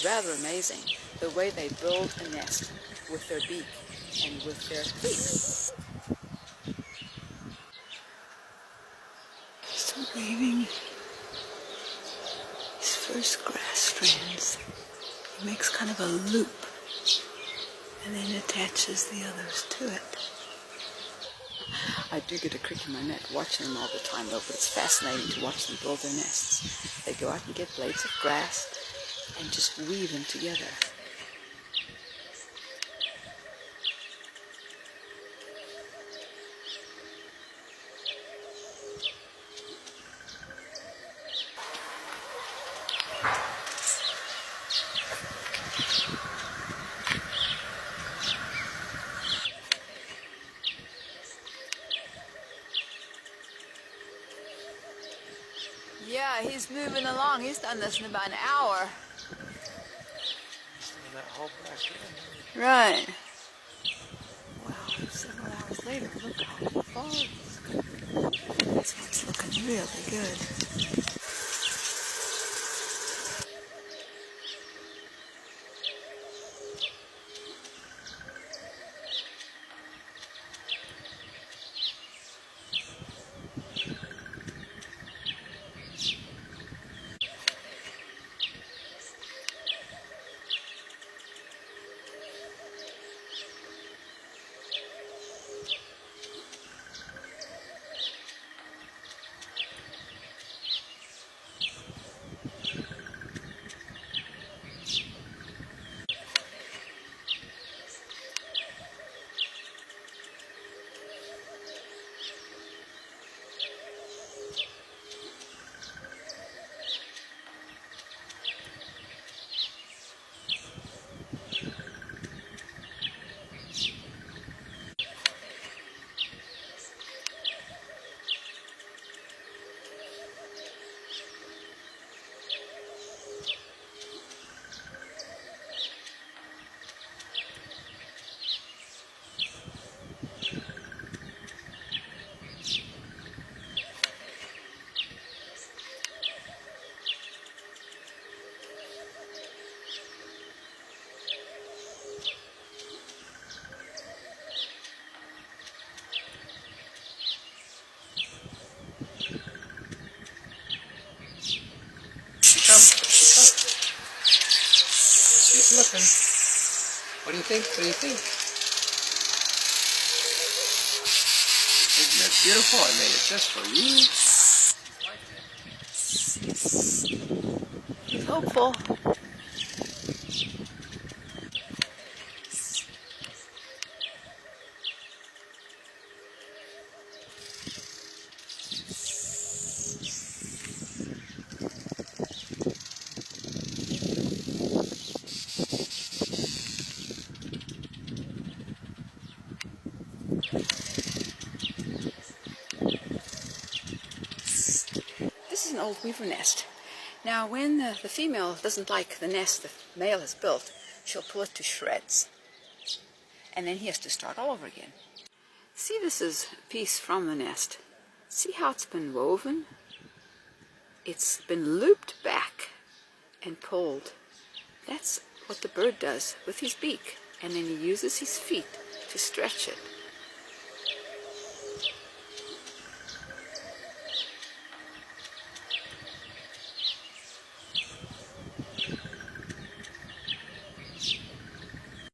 rather amazing the way they build a nest with their beak and with their feet. Still weaving his first grass strands. He makes kind of a loop and then attaches the others to it. I do get a crick in my neck watching them all the time though, but it's fascinating to watch them build their nests. They go out and get blades of grass and just weave them together. Yeah, he's moving along. He's done this in about an hour. That whole grass area. Right. Wow, several hours later, look how far he's come. This one's looking really good. She's looking. What do you think? What do you think? Isn't that beautiful? I made it just for you. He's hopeful. This is an old weaver nest. Now when the female doesn't like the nest the male has built, she'll pull it to shreds. And then he has to start all over again. See, this is a piece from the nest. See how it's been woven? It's been looped back and pulled. That's what the bird does with his beak. And then he uses his feet to stretch it.